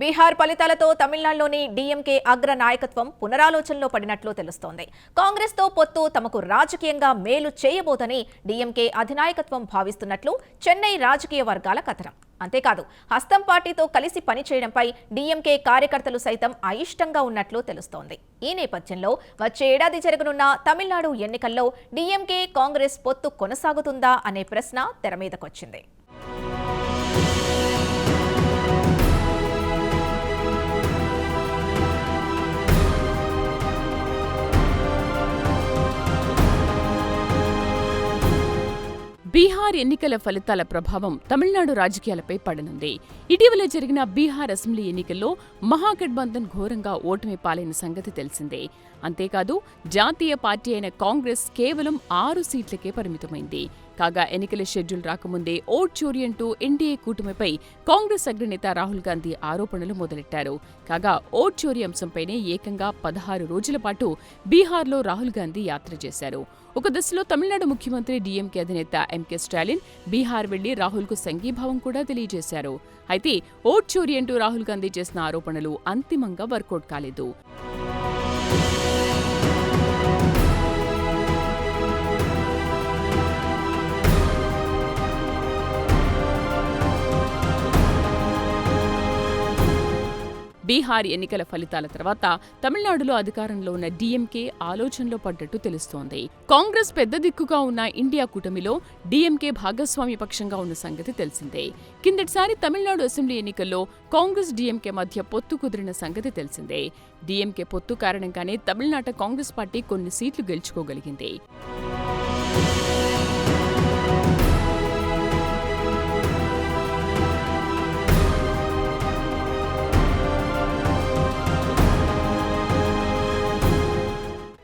బీహార్ ఫలితాలతో తమిళనాడులోని డీఎంకే అగ్ర నాయకత్వం పునరాలోచనలో పడినట్లు తెలుస్తోంది. కాంగ్రెస్తో పొత్తు తమకు రాజకీయంగా మేలు చేయబోదని డీఎంకే అధినాయకత్వం భావిస్తున్నట్లు చెన్నై రాజకీయ వర్గాల కథనం. అంతేకాదు, హస్తం పార్టీతో కలిసి పనిచేయడంపై డీఎంకే కార్యకర్తలు సైతం అయిష్టంగా ఉన్నట్లు తెలుస్తోంది. ఈ నేపథ్యంలో వచ్చే ఏడాది జరగనున్న తమిళనాడు ఎన్నికల్లో డీఎంకే కాంగ్రెస్ పొత్తు కొనసాగుతుందా అనే ప్రశ్న తెరమీదకొచ్చింది. బీహార్ ఎన్నికల ఫలితాల ప్రభావం తమిళనాడు రాజకీయాలపై పడనుంది. ఇటీవల జరిగిన బీహార్ అసెంబ్లీ ఎన్నికల్లో మహాగఠబంధన్ ఘోరంగా ఓటమి పాలైన సంగతి తెలిసిందే. అంతేకాదు, జాతీయ పార్టీ అయిన కాంగ్రెస్ కేవలం 6 సీట్లకే పరిమితమైంది. కాగా ఎన్నికల షెడ్యూల్ రాకముందే ఓట్ చోరీ అంటూ ఎన్డీఏ కూటమిపై కాంగ్రెస్ అగ్రనేత రాహుల్ గాంధీ ఆరోపణలు మొదలెట్టారు. కాగా ఓట్ చోరీ అంశంపైనే ఏకంగా 16 రోజుల పాటు బీహార్లో రాహుల్ గాంధీ యాత్ర చేశారు. ఒక దశలో తమిళనాడు ముఖ్యమంత్రి డీఎంకే అధినేత ఎంకే స్టాలిన్ బీహార్ వెళ్లి రాహుల్కు సంఘీభావం కూడా తెలియజేశారు. అయితే ఓట్ చోరీ అంటూ రాహుల్ గాంధీ చేసిన ఆరోపణలు అంతిమంగా వర్కౌట్ కాలేదు. బీహార్ ఎన్నికల ఫలితాల తర్వాత తమిళనాడులో అధికారంలో ఉన్న డీఎంకే ఆలోచనలో పడ్డట్టు తెలుస్తోంది. కాంగ్రెస్ పెద్ద దిక్కుగా ఉన్న ఇండియా కూటమిలో డీఎంకే భాగస్వామ్య పక్షంగా ఉన్న సంగతి తెలిసిందే. కిందటిసారి తమిళనాడు అసెంబ్లీ ఎన్నికల్లో కాంగ్రెస్ డీఎంకే మధ్య పొత్తు కుదిరిన సంగతి తెలిసిందే. డీఎంకే పొత్తు కారణంగానే తమిళనాట కాంగ్రెస్ పార్టీ కొన్ని సీట్లు గెలుచుకోగలిగింది.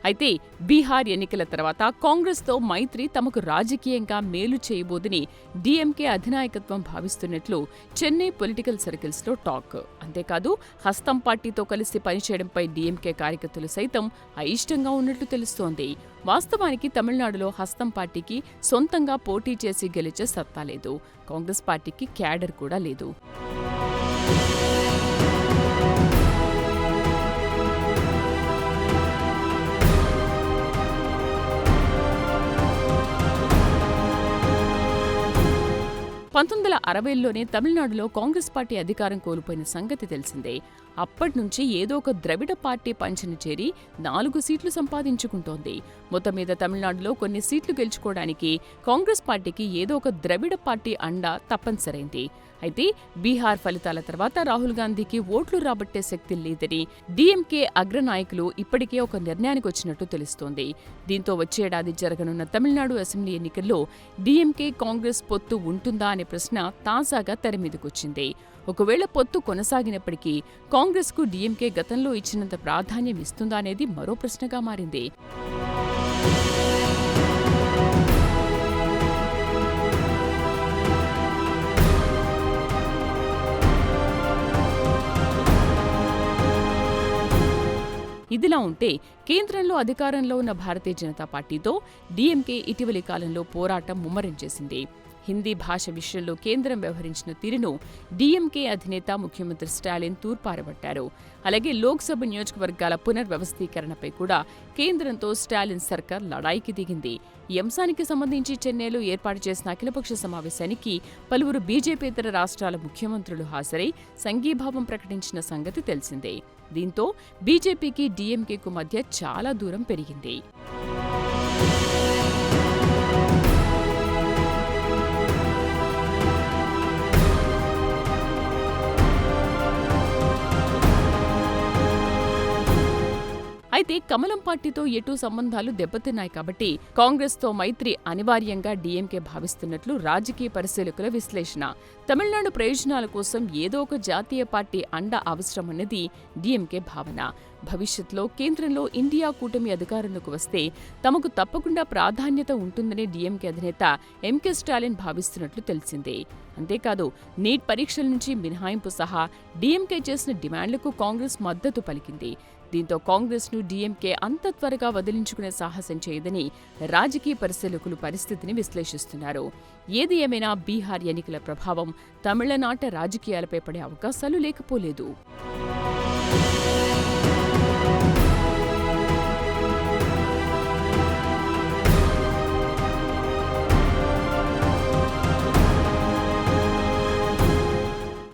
అయితే బీహార్ ఎన్నికల తర్వాత కాంగ్రెస్తో మైత్రి తమకు రాజకీయంగా మేలు చేయబోదని డీఎంకే అధినాయకత్వం భావిస్తున్నట్లు చెన్నై పొలిటికల్ సర్కిల్స్లో టాక్. అంతేకాదు, హస్తం పార్టీతో కలిసి పనిచేయడంపై డీఎంకే కార్యకర్తలు సైతం అయిష్టంగా ఉన్నట్లు తెలుస్తోంది. వాస్తవానికి తమిళనాడులో హస్తం పార్టీకి సొంతంగా పోటీ చేసి గెలిచే సత్తా లేదు. కాంగ్రెస్ పార్టీకి క్యాడర్ కూడా లేదు. (1960లోనే తమిళనాడులో కాంగ్రెస్ పార్టీ అధికారం కోల్పోయిన సంగతి తెలిసిందే. అప్పట్నుంచి ఏదో ఒక ద్రవిడ పార్టీ పంచన చేరి 4 సీట్లు సంపాదించుకుంటోంది. మొత్తం మీద తమిళనాడులో కొన్ని సీట్లు గెలుచుకోవడానికి కాంగ్రెస్ పార్టీకి ఏదో ఒక ద్రవిడ పార్టీ అండ తప్పనిసరైంది. అయితే బీహార్ ఫలితాల తర్వాత రాహుల్ గాంధీకి ఓట్లు రాబట్టే శక్తి లేదని డీఎంకే అగ్రనాయకులు ఇప్పటికే ఒక నిర్ణయానికి వచ్చినట్టు తెలుస్తోంది. దీంతో వచ్చేడాది జరగనున్న తమిళనాడు అసెంబ్లీ ఎన్నికల్లో డీఎంకే కాంగ్రెస్ పొత్తు ఉంటుందా అనే ప్రశ్న తాజాగా తెరమీదకొచ్చింది. ఒకవేళ పొత్తు కొనసాగినప్పటికీ కాంగ్రెస్కు డీఎంకే గతంలో ఇచ్చినంత ప్రాధాన్యం ఇస్తుందా అనేది మరో ప్రశ్నగా మారింది. ఇదిలా ఉంటే కేంద్రంలో అధికారంలో ఉన్న భారతీయ జనతా పార్టీతో డీఎంకే ఇటీవలి కాలంలో పోరాటం ముమ్మరం చేసింది. హిందీ భాష విషయంలో కేంద్రం వ్యవహరించిన తీరును డీఎంకే అధినేత ముఖ్యమంత్రి స్టాలిన్ తూర్పారబట్టారు. అలాగే లోక్సభ నియోజకవర్గాల పునర్వ్యవస్థీకరణపై కూడా కేంద్రంతో స్టాలిన్ సర్కార్ లడాయికి దిగింది. ఈ అంశానికి సంబంధించి చెన్నైలో ఏర్పాటు చేసిన అఖిలపక్ష సమావేశానికి పలువురు బీజేపీయేతర రాష్ట్రాల ముఖ్యమంత్రులు హాజరై సంఘీభావం ప్రకటించిన సంగతి తెలిసిందే. దీంతో బీజేపీకి డీఎంకేకు మధ్య చాలా దూరం పెరిగింది. అయితే కమలం పార్టీతో ఎటూ సంబంధాలు దెబ్బతిన్నాయి కాబట్టి కాంగ్రెస్తో మైత్రి అనివార్యంగా డీఎంకే భావిస్తున్నట్లు రాజకీయ పరిశీలకుల విశ్లేషణ. తమిళనాడు ప్రయోజనాల కోసం ఏదో ఒక జాతీయ పార్టీ అండ అవసరమన్నది డీఎంకే భావన. భవిష్యత్తులో కేంద్రంలో ఇండియా కూటమి అధికారంలోకి వస్తే తమకు తప్పకుండా ప్రాధాన్యత ఉంటుందని డీఎంకే అధినేత ఎంకే స్టాలిన్ భావిస్తున్నట్లు తెలిసిందే. అంతేకాదు, నీట్ పరీక్షల నుంచి మినహాయింపు సహా డీఎంకే చేసిన డిమాండ్లకు కాంగ్రెస్ మద్దతు పలికింది. దీంతో కాంగ్రెస్ను డీఎంకే అంత త్వరగా వదిలించుకునే సాహసం చేయదని రాజకీయ పరిశీలకులు పరిస్థితిని విశ్లేషిస్తున్నారు. ఏది ఏమైనా బీహార్ ఎన్నికల ప్రభావం తమిళనాట రాజకీయాలపై పడే అవకాశాలు లేకపోలేదు.